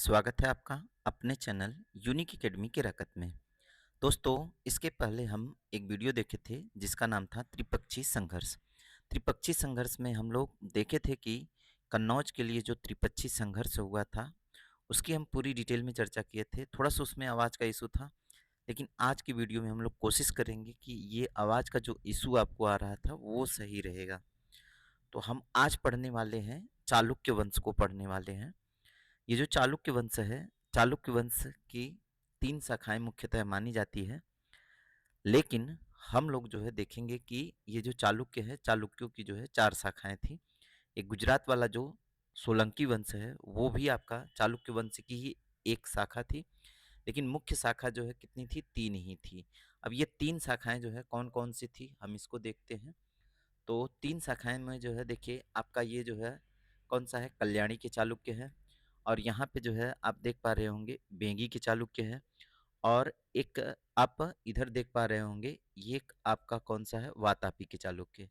स्वागत है आपका अपने चैनल यूनिक एकेडमी के रकत में। दोस्तों, इसके पहले हम एक वीडियो देखे थे जिसका नाम था त्रिपक्षी संघर्ष। त्रिपक्षी संघर्ष में हम लोग देखे थे कि कन्नौज के लिए जो त्रिपक्षी संघर्ष हुआ था उसकी हम पूरी डिटेल में चर्चा किए थे। थोड़ा सा उसमें आवाज़ का इशू था, लेकिन आज की वीडियो में हम लोग कोशिश करेंगे कि ये आवाज़ का जो इशू आपको आ रहा था वो सही रहेगा। तो हम आज पढ़ने वाले हैं, चालुक्य वंश को पढ़ने वाले हैं। ये जो चालुक्य वंश है, चालुक्य वंश की 3 शाखाएँ मुख्यतः मानी जाती है, लेकिन हम लोग जो है देखेंगे कि ये जो चालुक्य है, चालुक्यों की जो है 4 शाखाएँ थी। एक गुजरात वाला जो सोलंकी वंश है, वो भी आपका चालुक्य वंश की ही एक शाखा थी, लेकिन मुख्य शाखा जो है कितनी थी? 3 ही थी। अब ये 3 शाखाएँ जो है कौन-कौन सी थी, हम इसको देखते हैं। तो 3 शाखाएँ में जो है देखिए आपका ये जो है कौन-सा है? कल्याणी के चालुक्य है। और यहाँ पे जो है आप देख पा रहे होंगे बेंगी के चालुक्य है। और एक आप इधर देख पा रहे होंगे ये एक आपका कौन-सा है? वातापी के चालुक्य।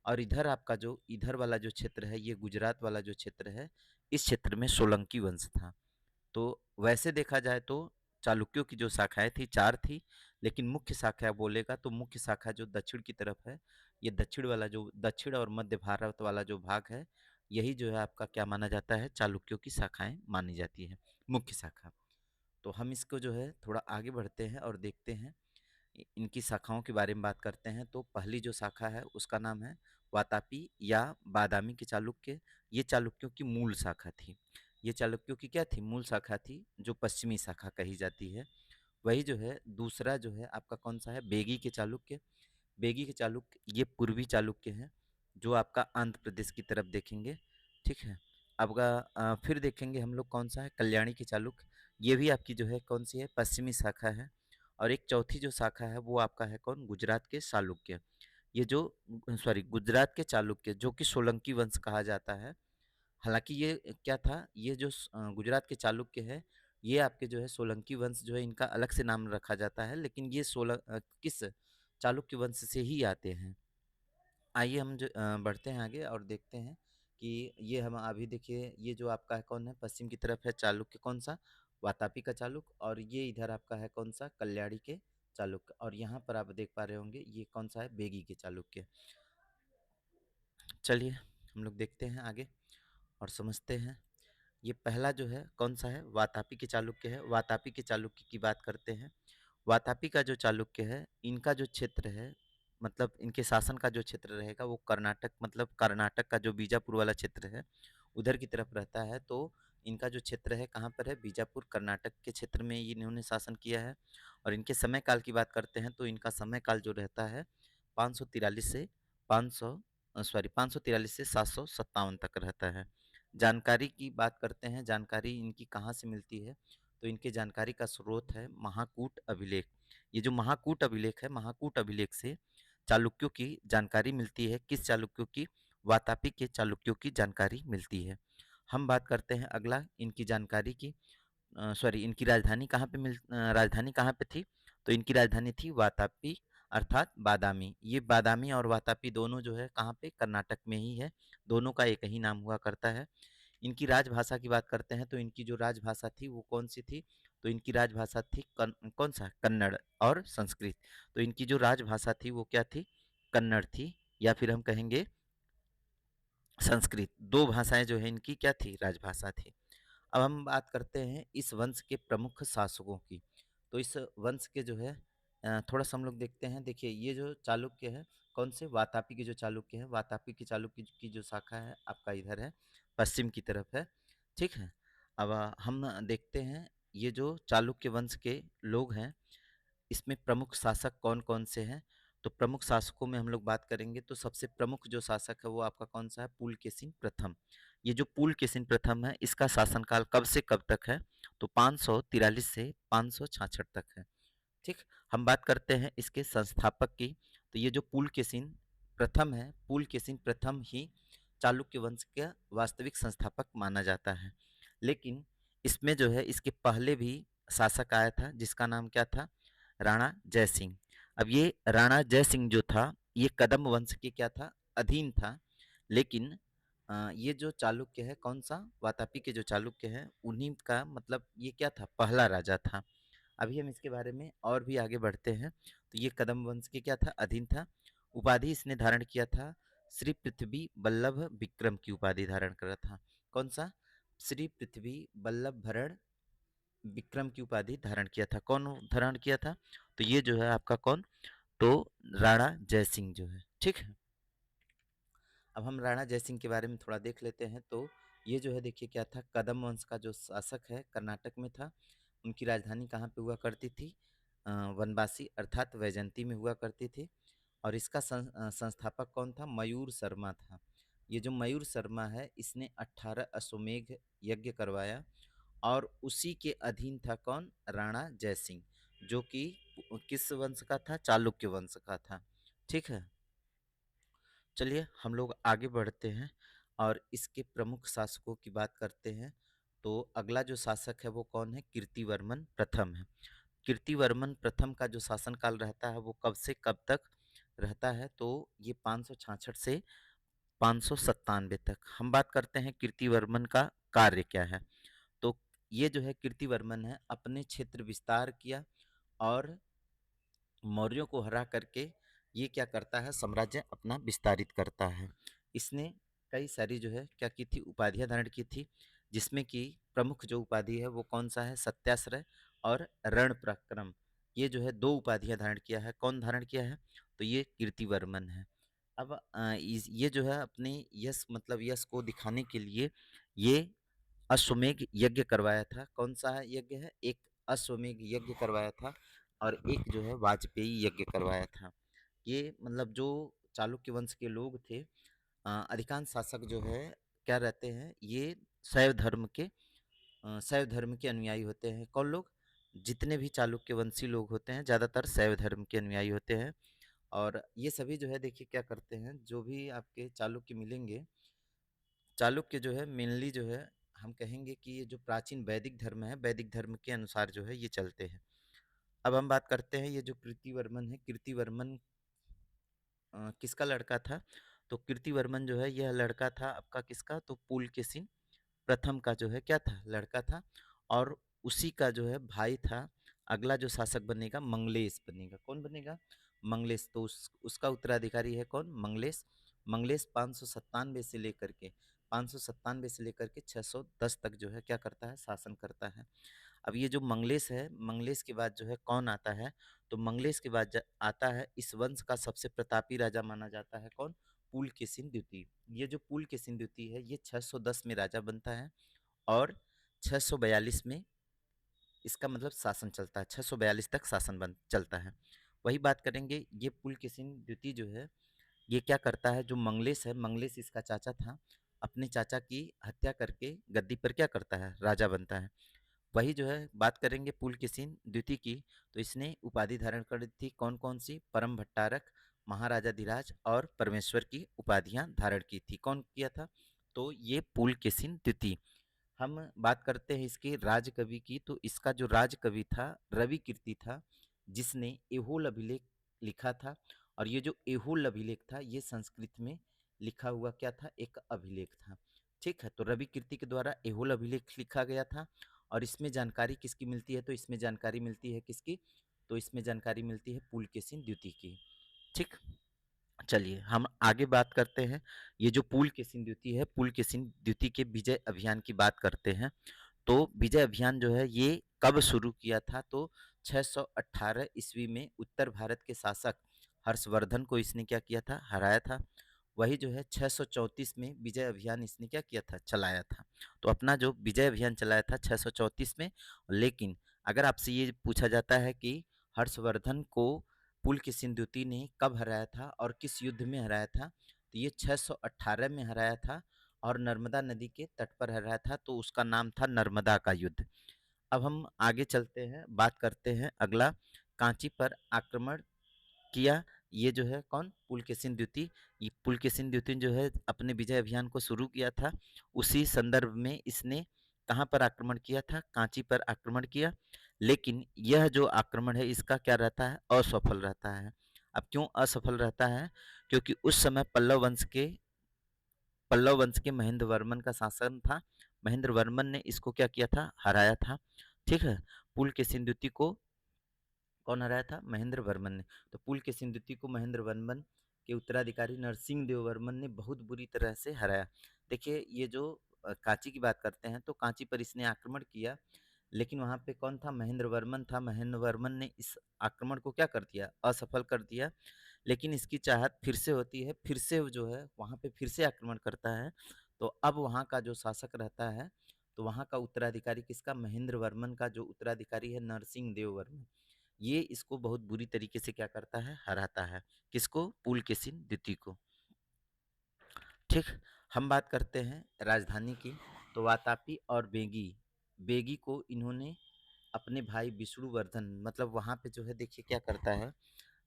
और इधर आपका जो इधर वाला जो क्षेत्र है ये गुजरात वाला जो क्षेत्र है, इस क्षेत्र में सोलंकी वंश था। तो वैसे देखा जाए तो चालुक्यों की जो शाखाएँ थी 4 थी, लेकिन मुख्य शाखा बोलेगा तो मुख्य शाखा जो दक्षिण की तरफ है, ये दक्षिण वाला जो दक्षिण और मध्य भारत वाला जो भाग है, यही जो है आपका क्या माना जाता है? चालुक्यों की शाखाएँ मानी जाती है, मुख्य शाखा। तो हम इसको जो है थोड़ा आगे बढ़ते हैं और देखते हैं, इनकी शाखाओं के बारे में बात करते हैं। तो पहली जो शाखा है उसका नाम है वातापी या बादामी के चालुक्य। ये चालुक्यों की मूल शाखा थी। ये चालुक्यों की क्या थी? मूल शाखा थी, जो पश्चिमी शाखा कही जाती है। वही जो है दूसरा जो है आपका कौन-सा है? बेगी के चालुक्य। बेगी के चालुक्य ये पूर्वी चालुक्य हैं, जो आपका आंध्र प्रदेश की तरफ देखेंगे, ठीक है। अब फिर देखेंगे हम लोग कौन-सा है? कल्याणी के चालुक्य। ये भी आपकी जो है कौन-सी है? पश्चिमी शाखा है। और एक चौथी जो शाखा है वो आपका है कौन? गुजरात के चालुक्य। ये जो सॉरी गुजरात के चालुक्य जो कि सोलंकी वंश कहा जाता है। हालाँकि ये क्या था? ये जो गुजरात के चालुक्य है, ये आपके जो है सोलंकी वंश जो है इनका अलग से नाम रखा जाता है, लेकिन ये किस चालुक्य वंश से ही आते हैं। आइए हम जो बढ़ते हैं आगे और देखते हैं कि ये हम अभी देखिए ये जो आपका है कौन है? पश्चिम की तरफ है चालुक्य कौन-सा? वातापी का चालुक्य। और ये इधर आपका है कौन-सा? कल्याणी के चालुक्य। और यहाँ पर आप देख पा रहे होंगे ये कौन-सा है? बेगी के चालुक्य। चलिए हम लोग देखते हैं आगे और समझते हैं। ये पहला जो है कौन-सा है? वातापी के चालुक्य है। वातापी के चालुक्य की बात करते हैं। वातापी का जो चालुक्य है, इनका जो क्षेत्र है, मतलब इनके शासन का जो क्षेत्र रहेगा वो कर्नाटक, मतलब कर्नाटक का जो बीजापुर वाला क्षेत्र है, उधर की तरफ रहता है। तो इनका जो क्षेत्र है कहाँ पर है? बीजापुर, कर्नाटक के क्षेत्र में इन्होंने शासन किया है। और इनके समय काल की बात करते हैं तो इनका समय काल जो रहता है 543 से 543 से 757 तक रहता है। जानकारी की बात करते हैं, जानकारी इनकी कहाँ से मिलती है? तो इनके जानकारी का स्रोत है महाकूट अभिलेख। ये जो महाकूट अभिलेख है, महाकूट अभिलेख से चालुक्यों की जानकारी मिलती है। किस चालुक्यों की? वातापी के चालुक्यों की जानकारी मिलती है। हम बात करते हैं अगला इनकी जानकारी की। इनकी राजधानी कहाँ पे राजधानी कहाँ पे थी? तो इनकी राजधानी थी वातापी अर्थात बादामी। ये बादामी और वातापी दोनों जो है कहाँ पे? कर्नाटक में ही है। दोनों का एक ही नाम हुआ करता है। इनकी राजभाषा की बात करते हैं तो इनकी जो राजभाषा थी वो कौन-सी थी? तो इनकी राजभाषा थी कौन-सा? कन्नड़ और संस्कृत। तो इनकी जो राजभाषा थी वो क्या थी? कन्नड़ थी, या फिर हम कहेंगे संस्कृत। 2 भाषाएँ जो है इनकी क्या थी? राजभाषा थी। अब हम बात करते हैं इस वंश के प्रमुख शासकों की। तो इस वंश के जो है थोड़ा-सा हम लोग देखते हैं। देखिए ये जो चालुक्य है, कौन से? वातापी के जो चालुक्य हैं, वातापी के चालुक्य की जो शाखा है आपका इधर है, पश्चिम की तरफ है, ठीक है? अब हम देखते हैं ये जो चालुक्य वंश के लोग हैं, इसमें प्रमुख शासक कौन-कौन से हैं? तो प्रमुख शासकों में हम लोग बात करेंगे तो सबसे प्रमुख जो शासक है वो आपका कौन-सा है? पुलकेशिन प्रथम। ये जो पुलकेशिन प्रथम है इसका शासनकाल कब से कब तक है? तो 543 से 566 तक है, ठीक? हम बात करते हैं इसके संस्थापक की। तो ये जो पुलकेशिन प्रथम है, पुलकेशिन प्रथम ही चालुक्य वंश का वास्तविक संस्थापक माना जाता है। लेकिन इसमें जो है इसके पहले भी शासक आया था जिसका नाम क्या था? राणा जयसिंह। अब ये राणा जयसिंह जो था ये कदम वंश के क्या था? अधीन था। लेकिन ये जो चालुक्य है कौन-सा? वातापी के जो चालुक्य हैं, उन्हीं का मतलब ये क्या था? पहला राजा था। अभी हम इसके बारे में और भी आगे बढ़ते हैं। तो ये कदम वंश के क्या था? अधीन था। उपाधि इसने धारण किया था, श्री पृथ्वी बल्लभ विक्रम की उपाधि धारण करा था। कौन-सा? श्री पृथ्वी बल्लभ भरण विक्रम की उपाधि धारण किया था। कौन धारण किया था? तो ये जो है आपका कौन? तो राणा जयसिंह जो है, ठीक है? अब हम राणा जयसिंह के बारे में थोड़ा देख लेते हैं। तो ये जो है देखिए क्या था, कदम वंश का जो शासक है कर्नाटक में था। उनकी राजधानी कहाँ पे हुआ करती थी? वनवासी अर्थात वैजयंती में हुआ करती थी। और इसका संस्थापक कौन था? मयूर शर्मा था। ये जो मयूर शर्मा है इसने 18 अश्वमेघ यज्ञ करवाया और उसी के अधीन था कौन? राणा जयसिंह, जो कि किस वंश का था? चालुक्य वंश का था, ठीक है? चलिए हम लोग आगे बढ़ते हैं और इसके प्रमुख शासकों की बात करते हैं। तो अगला जो शासक है वो कौन है? कीर्तिवर्मन प्रथम है। कीर्तिवर्मन प्रथम का जो शासनकाल रहता है वो कब से कब तक रहता है? तो ये 566 से 597 तक। हम बात करते हैं कीर्तिवर्मन का कार्य क्या है। तो ये जो है कीर्तिवर्मन है अपने क्षेत्र विस्तार किया और मौर्यों को हरा करके ये क्या करता है? साम्राज्य अपना विस्तारित करता है। इसने कई सारी जो है क्या की थी? उपाधियां धारण की थी, जिसमें कि प्रमुख जो उपाधि है वो कौन सा है? सत्याश्रय और रण पराक्रम। ये जो है दो उपाधियां धारण किया है। कौन धारण किया है? तो ये कीर्तिवर्मन है। अब ये जो है अपने यश मतलब यश को दिखाने के लिए ये अश्वमेघ यज्ञ करवाया था। कौन सा यज्ञ है? एक अश्वमेघ यज्ञ करवाया था और एक जो है वाजपेयी यज्ञ करवाया था। ये मतलब जो चालुक्य वंश के लोग थे, अधिकांश शासक जो है क्या रहते हैं? ये शैव धर्म के शैव धर्म के अनुयायी होते हैं। कौन लोग? जितने भी चालुक्य वंशी लोग होते हैं ज़्यादातर शैव धर्म के अनुयायी होते हैं। और ये सभी जो है देखिए क्या करते हैं, जो भी आपके चालुक्य मिलेंगे, चालुक्य जो है मेनली जो है हम कहेंगे कि ये जो प्राचीन वैदिक धर्म है, वैदिक धर्म के अनुसार जो है ये चलते हैं। अब हम बात करते हैं ये जो कीर्तिवर्मन है, कीर्तिवर्मन किसका लड़का था? तो कीर्तिवर्मन जो है यह लड़का था आपका किसका? तो पुलकेशिन प्रथम का जो है क्या था? लड़का था। और उसी का जो है भाई था। अगला जो शासक बनेगा मंगलेश बनेगा। कौन बनेगा? मंगलेश। तो उसका उत्तराधिकारी है कौन? मंगलेश। मंगलेश 597 से लेकर के 597 से लेकर के 610 तक जो है क्या करता है? शासन करता है। अब ये जो मंगलेश है, मंगलेश के बाद जो है कौन आता है? तो मंगलेश के बाद आता है इस वंश का सबसे प्रतापी राजा माना जाता है कौन? पुलकेशिन द्वितीय। ये जो पुलकेशिन द्वितीय है ये 610 में राजा बनता है और 642 में इसका मतलब शासन चलता है। 642 तक शासन बन चलता है। वही बात करेंगे, ये पुलकेशिन द्वितीय जो है ये क्या करता है? जो मंगलेश है, मंगलेश इसका चाचा था, अपने चाचा की हत्या करके गद्दी पर क्या करता है? राजा बनता है। वही जो है बात करेंगे पुलकेशिन द्वितीय की। तो इसने उपाधि धारण कर थी कौन कौन सी? परम भट्टारक, महाराजाधिराज और परमेश्वर की उपाधियां धारण की थी। कौन किया था? तो ये पुलकेशिन द्वितीय। हम बात करते हैं इसके राजकवि की। तो इसका जो राजकवि था रवि कीर्ति था, जिसने एहोल अभिलेख लिखा था। और ये जो एहोल अभिलेख था ये संस्कृत में लिखा हुआ क्या था? एक अभिलेख था, ठीक है? तो रवि कीर्ति के द्वारा एहोल अभिलेख लिखा गया था। और इसमें जानकारी किसकी मिलती है? तो इसमें जानकारी मिलती है किसकी? तो इसमें जानकारी मिलती है पुलकेशिन द्वितीय की, ठीक। चलिए हम आगे बात करते हैं। ये जो पुलकेशिन द्वितीय है, पुलकेशिन द्वितीय के विजय अभियान की बात करते हैं। तो विजय अभियान जो है ये कब शुरू किया था? तो 618 ईस्वी में उत्तर भारत के शासक हर्षवर्धन को इसने क्या किया था? हराया था। वही जो है 634 में विजय अभियान इसने क्या किया था? चलाया था। तो अपना जो विजय अभियान चलाया था 634 में। लेकिन अगर आपसे ये पूछा जाता है कि हर्षवर्धन को पुलकेशिन द्वितीय ने कब हराया था और किस युद्ध में हराया था? तो ये 618 में हराया था और नर्मदा नदी के तट पर हराया था। तो उसका नाम था नर्मदा का युद्ध। अब हम आगे चलते हैं, बात करते हैं अगला, कांची पर आक्रमण किया। ये जो है कौन? पुलकेशिन द्वितीय। ये पुलकेशिन द्वितीय जो है अपने विजय अभियान को शुरू किया था। उसी संदर्भ में इसने कहाँ पर आक्रमण किया था? कांची पर आक्रमण किया। लेकिन यह जो आक्रमण है इसका क्या रहता है? असफल रहता है। अब क्यों असफल रहता है? क्योंकि उस समय पल्लव वंश के पल्लव वंश के महेंद्र वर्मन का शासन था। महेंद्र वर्मन ने इसको क्या किया था, हराया था। ठीक है, पुलकेशिन द्वितीय को कौन हराया था, महेंद्र वर्मन ने। तो पुलकेशिन द्वितीय को महेंद्र वर्मन के उत्तराधिकारी नरसिंह देव वर्मन ने बहुत बुरी तरह से हराया। देखिए, ये जो कांची की बात करते हैं तो कांची पर इसने आक्रमण किया, लेकिन वहाँ पे कौन था, महेंद्र वर्मन था। महेंद्र वर्मन ने इस आक्रमण को क्या कर दिया, असफल कर दिया। लेकिन इसकी चाहत फिर से होती है, फिर से वो जो है वहाँ पे फिर से आक्रमण करता है। तो अब वहाँ का जो शासक रहता है, तो वहाँ का उत्तराधिकारी किसका, महेंद्र वर्मन का जो उत्तराधिकारी है नरसिंह देव वर्मन, ये इसको बहुत बुरी तरीके से क्या करता है, हराता है। किसको, पुलकेशिन द्वितीय को। ठीक, हम बात करते हैं राजधानी की। तो वातापी और बेगी, बेगी को इन्होंने अपने भाई विष्णुवर्धन, मतलब वहाँ पे जो है देखिए क्या करता है,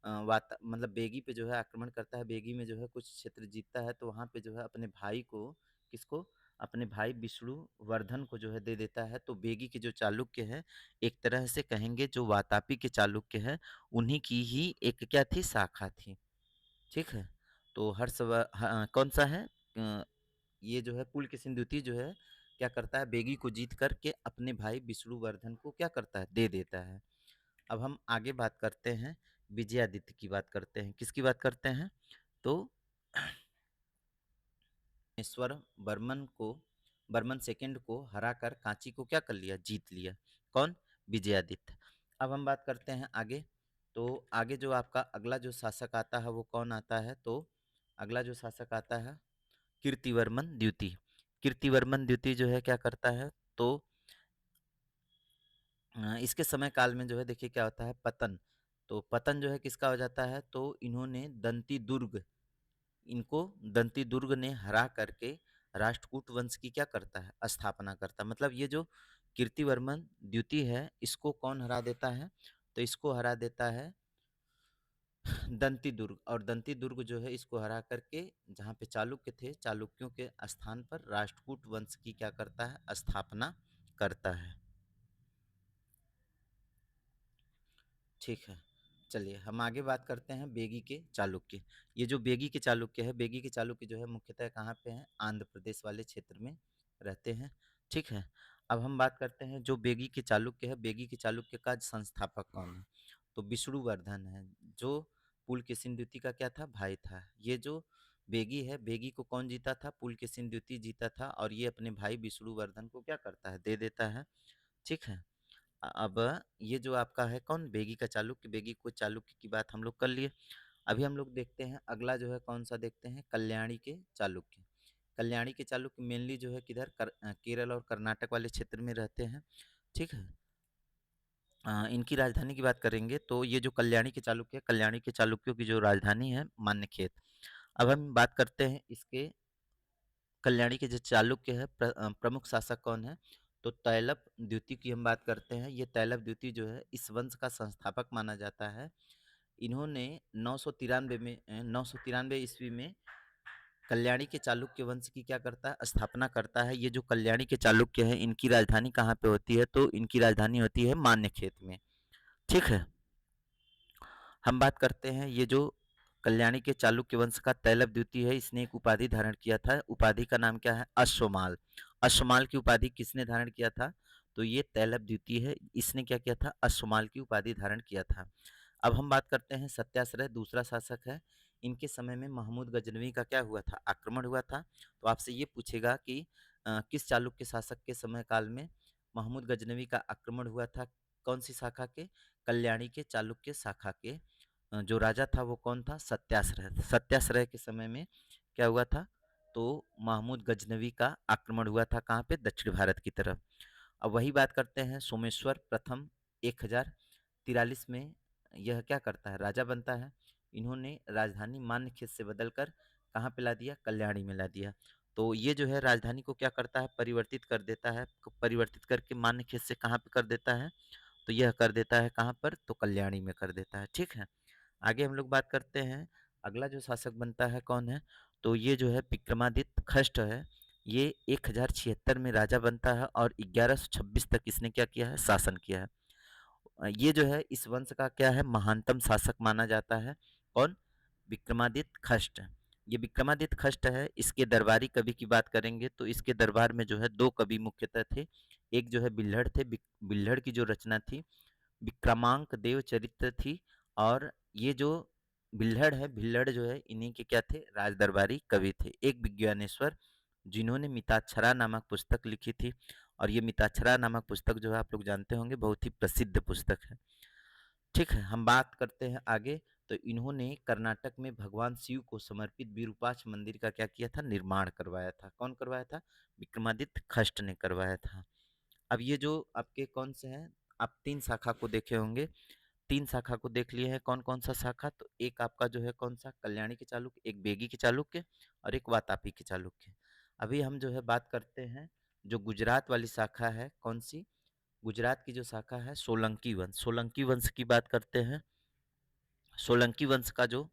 वाता मतलब बेगी पे जो है आक्रमण करता है। बेगी में जो है कुछ क्षेत्र जीतता है, तो वहाँ पे जो है अपने भाई को, किसको, अपने भाई विष्णुवर्धन को जो है दे देता है। तो बेगी के जो चालुक्य है, एक तरह से कहेंगे जो वातापी के चालुक्य है, उन्हीं की ही एक क्या थी, शाखा थी। ठीक है, तो कौन सा है, ये जो है पुलकेशिन द्वितीय जो है क्या करता है, बेगी को जीत करके अपने भाई विष्णुवर्धन को क्या करता है, दे देता है। अब हम आगे बात करते हैं, विजयादित्य की बात करते हैं। किसकी बात करते हैं, तो ईश्वर बर्मन सेकंड को हराकर कांची को क्या कर लिया, जीत लिया। कौन, विजयादित्य। अब हम बात करते हैं आगे। तो आगे जो आपका अगला जो शासक आता है वो कौन आता है, तो अगला जो शासक आता है कीर्तिवर्मन द्वितीय। कीर्तिवर्मन द्वितीय जो है क्या करता है, तो इसके समय काल में जो है देखिए क्या होता है, पतन। तो पतन जो है किसका हो जाता है, तो इनको दंती दुर्ग ने हरा करके राष्ट्रकूट वंश की क्या करता है, स्थापना करता है। मतलब ये जो कीर्तिवर्मन द्वितीय है, इसको कौन हरा देता है, तो इसको हरा देता है दंती दुर्ग। और दंती दुर्ग जो है इसको हरा करके जहाँ पे चालुक्य थे, चालुक्यों के स्थान पर राष्ट्रकूट वंश की क्या करता है, स्थापना करता है। ठीक है, चलिए हम आगे बात करते हैं बेगी के चालुक्य। ये जो बेगी के चालुक्य है, बेगी के चालुक्य जो है मुख्यतः कहाँ पे हैं, आंध्र प्रदेश वाले क्षेत्र में रहते हैं। ठीक है, अब हम बात करते हैं जो बेगी के चालुक्य है, बेगी के चालुक्य का संस्थापक कौन है, तो विष्णुवर्धन है, जो पुलकेशिन द्वितीय का क्या था, भाई था। ये जो बेगी है, बेगी को कौन जीता था, पुलकेशिन द्वितीय जीता था, और ये अपने भाई विष्णुवर्धन को क्या करता है, दे देता है। ठीक है, अब ये जो आपका है कौन, बेगी का चालुक्य, बेगी को चालुक्य की बात हम लोग कर लिए। अभी हम लोग देखते हैं अगला जो है कौन सा देखते हैं, कल्याणी के चालुक्य। कल्याणी के चालुक्य मेनली जो है किधर, केरल और कर्नाटक वाले क्षेत्र में रहते हैं। ठीक है, इनकी राजधानी की बात करेंगे तो ये जो कल्याणी के चालुक्य है, कल्याणी के चालुक्यों की जो राजधानी है मान्यखेत। अब हम बात करते हैं इसके कल्याणी के जो चालुक्य है, प्रमुख शासक कौन है, तो तैलप द्वितीय की हम बात करते हैं। ये तैलप द्वितीय जो है इस वंश का संस्थापक माना जाता है। इन्होंने 993 ईस्वी में कल्याणी के चालुक्य वंश की क्या करता है, स्थापना करता है। ये जो कल्याणी के चालुक्य है, इनकी राजधानी कहाँ पे होती है, तो इनकी राजधानी होती है मान्यखेत में। ठीक है, हम बात करते हैं ये जो कल्याणी के चालुक्य वंश का तैलप द्वितीय है, इसने एक उपाधि धारण किया था। उपाधि का नाम क्या है, अश्वमाल। अश्वमाल की उपाधि किसने धारण किया था, तो ये तैलप द्वितीय है, इसने क्या किया था, अश्वमाल की उपाधि धारण किया था। अब हम बात करते हैं सत्याश्रय, दूसरा शासक है। इनके समय में महमूद गजनवी का क्या हुआ था, आक्रमण हुआ था। तो आपसे ये पूछेगा कि किस चालुक्य शासक के समय काल में महमूद गजनवी का आक्रमण हुआ था, कौन सी शाखा के, कल्याणी के चालुक्य शाखा के। जो राजा था वो कौन था, सत्याश्रय। सत्याश्रय के समय में क्या हुआ था, तो महमूद गजनवी का आक्रमण हुआ था, कहाँ पे, दक्षिण भारत की तरफ। अब वही बात करते हैं सोमेश्वर प्रथम 1043 में यह क्या करता है, राजा बनता है। इन्होंने राजधानी मान्यखेत से बदलकर कहाँ पे ला दिया, कल्याणी में ला दिया। तो ये जो है राजधानी को क्या करता है, परिवर्तित कर देता है। परिवर्तित करके मान्यखेत से कहाँ पे कर देता है, तो यह कर देता है कहाँ पर, तो कल्याणी में कर देता है। ठीक है, आगे हम लोग बात करते हैं अगला जो शासक बनता है कौन है, तो ये जो है विक्रमादित्य खष्ट है। ये 1076 में राजा बनता है और 1126 तक इसने क्या किया है, शासन किया है। ये जो है इस वंश का क्या है, महानतम शासक माना जाता है। कौन, विक्रमादित्य खष्ट। ये विक्रमादित्य खष्ट है, इसके दरबारी कवि की बात करेंगे तो इसके दरबार में जो है 2 कवि मुख्यतः थे। एक जो है बिल्हड़ थे, बिल्हड़ की जो रचना थी विक्रमांक देव चरित्र थी, और ये जो बिल्हड़ जो है इन्हीं के क्या थे, राज दरबारी कवि थे। एक विज्ञानेश्वर जिन्होंने मिताक्षरा नामक पुस्तक लिखी थी, और ये मिताक्षरा नामक पुस्तक जो है आप लोग जानते होंगे बहुत ही प्रसिद्ध पुस्तक है। ठीक है, हम बात करते हैं आगे। तो इन्होंने कर्नाटक में भगवान शिव को समर्पित विरूपाक्ष मंदिर का क्या किया था, निर्माण करवाया था। कौन करवाया था? विक्रमादित्य खष्ट ने करवाया था। अब ये जो आपके कौन से हैं, आप 3 शाखा को देखे होंगे, 3 शाखा को देख लिए हैं। कौन-कौन सा शाखा? तो एक आपका जो है कौन सा, कल्याणी के चालुक्य, एक बेगी के चालुक्य और एक वातापी के चालुक्य। अभी हम जो है बात करते हैं जो गुजरात वाली शाखा है, कौन सी? गुजरात की जो शाखा है सोलंकी वंश, सोलंकी वंश की बात करते हैं। सोलंकी वंश का जो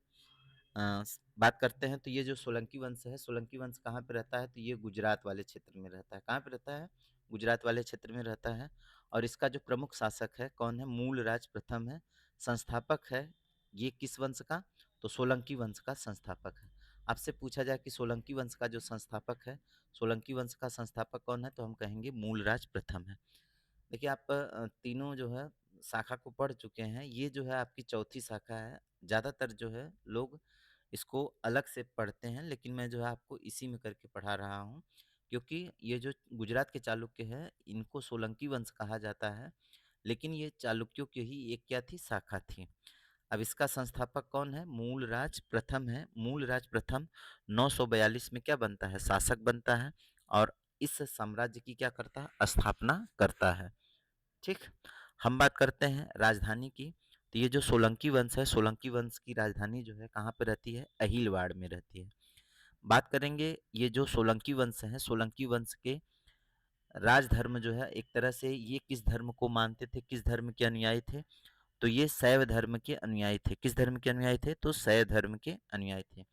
बात करते हैं तो ये जो सोलंकी वंश है, सोलंकी वंश कहाँ पे रहता है? तो ये गुजरात वाले क्षेत्र में रहता है। कहाँ पे रहता है? गुजरात वाले क्षेत्र में रहता है। और इसका जो प्रमुख शासक है कौन है? मूलराज प्रथम है। संस्थापक है ये किस वंश का? तो सोलंकी वंश का संस्थापक है। आपसे पूछा जाए कि सोलंकी वंश का जो संस्थापक है, सोलंकी वंश का संस्थापक कौन है? तो हम कहेंगे मूलराज प्रथम है। देखिए आप तीनों जो है शाखा को पढ़ चुके हैं, ये जो है आपकी चौथी शाखा है। ज़्यादातर जो है लोग इसको अलग से पढ़ते हैं, लेकिन मैं जो है आपको इसी में करके पढ़ा रहा हूँ, क्योंकि ये जो गुजरात के चालुक्य हैं, इनको सोलंकी वंश कहा जाता है, लेकिन ये चालुक्यों की ही एक क्या थी, शाखा थी। अब इसका संस्थापक कौन है? मूलराज प्रथम है। मूलराज प्रथम 942 में क्या बनता है? शासक बनता है, और इस साम्राज्य की क्या करता है? स्थापना करता है। ठीक। हम बात करते हैं राजधानी की। तो ये जो सोलंकी वंश है, सोलंकी वंश की राजधानी जो है कहाँ पे रहती है? अहिलवाड़ में रहती है। बात करेंगे ये जो सोलंकी वंश है, सोलंकी वंश के राजधर्म जो है, एक तरह से ये किस धर्म को मानते थे, किस धर्म के अनुयायी थे? तो ये शैव धर्म के अनुयायी थे। किस धर्म के अनुयायी थे? तो शैव धर्म के अनुयायी थे।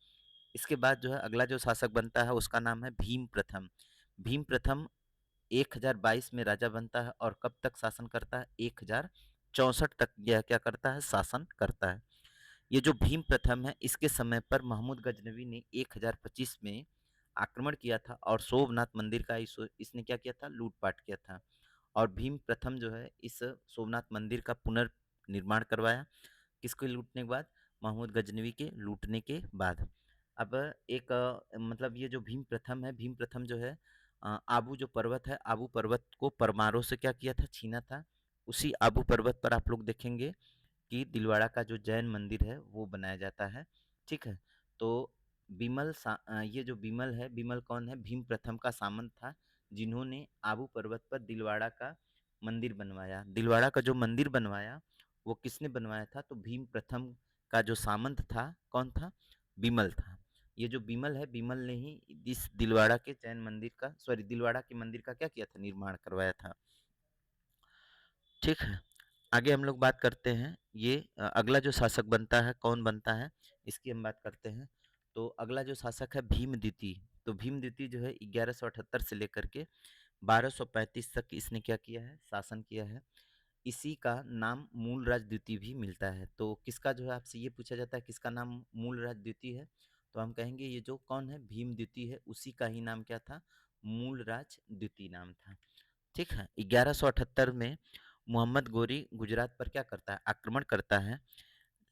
इसके बाद जो है अगला जो शासक बनता है उसका नाम है भीम प्रथम। भीम प्रथम 1022 में राजा बनता है, और कब तक शासन करता है? 1064 तक यह क्या करता है? शासन करता है। ये जो भीम प्रथम है, इसके समय पर महमूद गजनवी ने 1025 में आक्रमण किया था, और सोमनाथ मंदिर का इसने क्या किया था? लूटपाट किया था। और भीम प्रथम जो है इस सोमनाथ मंदिर का पुनर्निर्माण करवाया। किसके लूटने के बाद? महमूद गजनवी के लूटने के बाद। अब एक मतलब ये जो भीम प्रथम है, भीम प्रथम जो है आबू जो पर्वत है, आबू पर्वत को परमारों से क्या किया था? छीना था। उसी आबू पर्वत पर आप लोग देखेंगे कि दिलवाड़ा का जो जैन मंदिर है वो बनाया जाता है। ठीक है। तो ये जो बिमल है, बिमल कौन है? भीम प्रथम का सामंत था, जिन्होंने आबू पर्वत पर दिलवाड़ा का मंदिर बनवाया। दिलवाड़ा का जो मंदिर बनवाया वो किसने बनवाया था? तो भीम प्रथम का जो सामंत था कौन था? बिमल था। ये जो बिमल है, बिमल ने ही इस दिलवाड़ा के जैन मंदिर का, सॉरी, दिलवाड़ा के मंदिर का क्या किया था? निर्माण करवाया था। ठीक है। आगे हम लोग बात करते हैं, ये अगला जो शासक बनता है कौन बनता है, इसकी हम बात करते हैं। तो अगला जो शासक है भीम द्वितीय। तो भीम द्वितीय जो है 1178 से लेकर के 1235 तक इसने क्या किया है? शासन किया है। इसी का नाम मूलराज द्वितीय भी मिलता है। तो किसका जो है, आपसे ये पूछा जाता है किसका नाम मूलराज द्वितीय है, तो हम कहेंगे ये जो कौन है? भीम द्वितीय है, उसी का ही नाम क्या था? मूलराज द्वितीय नाम था। ठीक है। 1178 में मोहम्मद गोरी गुजरात पर क्या करता है? आक्रमण करता है।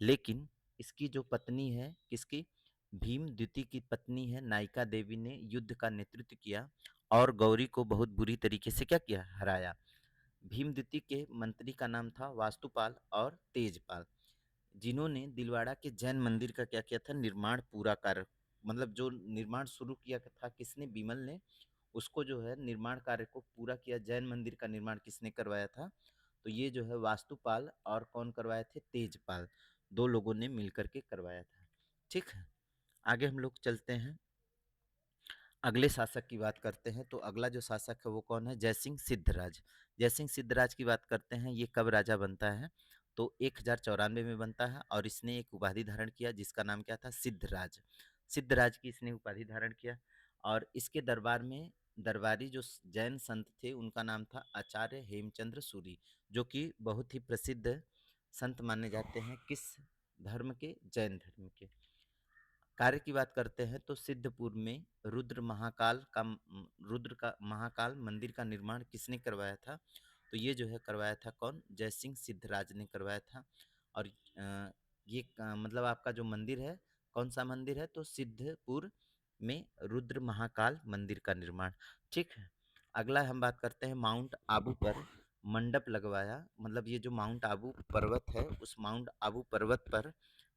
लेकिन इसकी जो पत्नी है, किसकी? भीम द्वितीय की पत्नी है नायिका देवी ने युद्ध का नेतृत्व किया, और गौरी को बहुत बुरी तरीके से क्या किया? हराया। भीम द्वितीय के मंत्री का नाम था वास्तुपाल और तेजपाल, जिन्होंने दिलवाड़ा के जैन मंदिर का क्या किया था? निर्माण पूरा कार्य, मतलब जो निर्माण शुरू किया था किसने? बिमल ने। उसको जो है निर्माण कार्य को पूरा किया। जैन मंदिर का निर्माण किसने करवाया था? तो ये जो है वास्तुपाल और कौन करवाए थे? तेजपाल। दो लोगों ने मिलकर के करवाया था। ठीक है। आगे हम लोग चलते हैं, अगले शासक की बात करते हैं। तो अगला जो शासक है वो कौन है? जयसिंह सिद्धराज। जयसिंह सिद्धराज की बात करते हैं, ये कब राजा बनता है? तो 1094 में बनता है, और इसने एक उपाधि धारण किया जिसका नाम क्या था? सिद्धराज। सिद्धराज की इसने उपाधि धारण किया, और इसके दरबार में दरबारी जो जैन संत थे उनका नाम था आचार्य हेमचंद्र सूरी, जो कि बहुत ही प्रसिद्ध संत माने जाते हैं। किस धर्म के? जैन धर्म के। कार्य की बात करते हैं तो सिद्धपुर में रुद्र का महाकाल मंदिर का निर्माण किसने करवाया था? तो ये जो है करवाया था कौन? जयसिंह सिद्धराज ने करवाया था। और ये मतलब आपका जो मंदिर है, कौन-सा मंदिर है? तो सिद्धपुर में रुद्र महाकाल मंदिर का निर्माण, ठीक है। अगला हम बात करते हैं माउंट आबू पर मंडप लगवाया, मतलब ये जो माउंट आबू पर्वत है, उस माउंट आबू पर्वत पर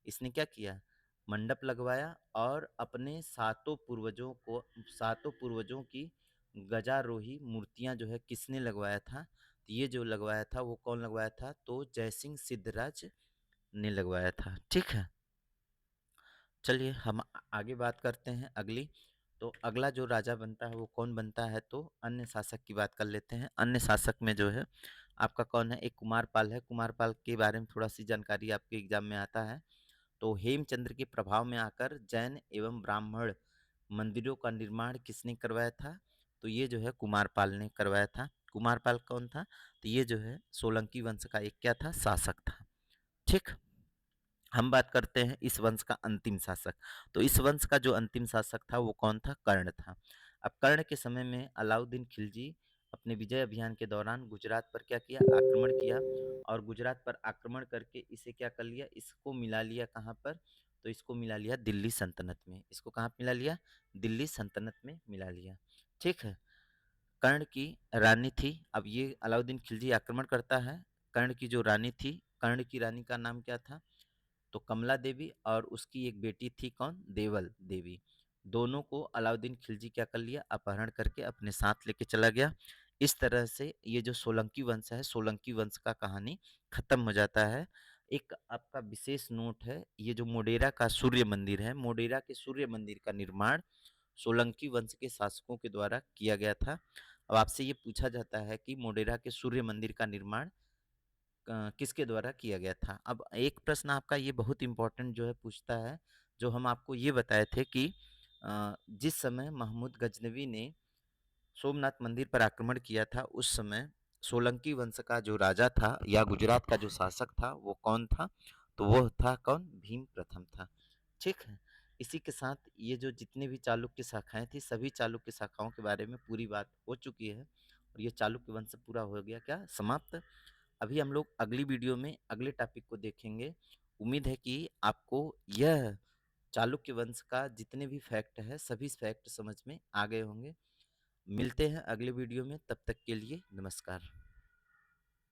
इसने क्या किया? मंडप लगवाया और अपने सातों पूर्वजों की गजारोही मूर्तियां जो है किसने लगवाया था? तो ये जो लगवाया था वो कौन लगवाया था? तो जयसिंह सिद्धराज ने लगवाया था, ठीक है। चलिए हम आगे बात करते हैं अगली। तो अगला जो राजा बनता है वो कौन बनता है? तो अन्य शासक की बात कर लेते हैं। अन्य शासक में जो है आपका कौन है? एक कुमारपाल है। कुमारपाल के बारे में थोड़ा सी जानकारी आपके एग्जाम में आता है। तो हेमचंद्र के प्रभाव में आकर जैन एवं ब्राह्मण मंदिरों का निर्माण किसने करवाया था? तो ये जो है कुमारपाल ने करवाया था। कुमारपाल कौन था? तो ये जो है सोलंकी वंश का एक क्या था? शासक था, ठीक। हम बात करते हैं इस वंश का अंतिम शासक। तो इस वंश का जो अंतिम शासक था वो कौन था? कर्ण था। अब कर्ण के समय में अलाउद्दीन खिलजी अपने विजय अभियान के दौरान गुजरात पर क्या किया? आक्रमण किया। और गुजरात पर आक्रमण करके इसे क्या कर लिया? इसको मिला लिया कहाँ पर? तो इसको मिला लिया दिल्ली सल्तनत में। इसको कहाँ मिला लिया? दिल्ली सल्तनत में मिला लिया, ठीक है। कर्ण की रानी थी, अब ये अलाउद्दीन खिलजी आक्रमण करता है। कर्ण की जो रानी थी, कर्ण की रानी का नाम क्या था? तो कमला देवी, और उसकी एक बेटी थी कौन? देवल देवी। दोनों को अलाउद्दीन खिलजी क्या कर लिया? अपहरण करके अपने साथ लेके चला गया। इस तरह से ये जो सोलंकी वंश है, सोलंकी वंश का कहानी खत्म हो जाता है। एक आपका विशेष नोट है, ये जो मोडेरा का सूर्य मंदिर है, मोडेरा के सूर्य मंदिर का निर्माण सोलंकी वंश के शासकों के द्वारा किया गया था। अब आपसे ये पूछा जाता है कि मोडेरा के सूर्य मंदिर का निर्माण किसके द्वारा किया गया था? अब एक प्रश्न आपका ये बहुत इम्पोर्टेंट जो है पूछता है, जो हम आपको ये बताए थे कि जिस समय महमूद गजनवी ने सोमनाथ मंदिर पर आक्रमण किया था, उस समय सोलंकी वंश का जो राजा था या गुजरात का जो शासक था वो कौन था? तो वो था कौन? भीम प्रथम था, ठीक है। इसी के साथ ये जो जितने भी चालुक्य शाखाएं थी, सभी चालुक्य शाखाओं के बारे में पूरी बात हो चुकी है और ये चालुक्य वंश पूरा हो गया क्या? समाप्त। अभी हम लोग अगली वीडियो में अगले टॉपिक को देखेंगे। उम्मीद है कि आपको यह चालुक्य वंश का जितने भी फैक्ट है, सभी फैक्ट समझ में आ गए होंगे। मिलते हैं अगले वीडियो में, तब तक के लिए नमस्कार।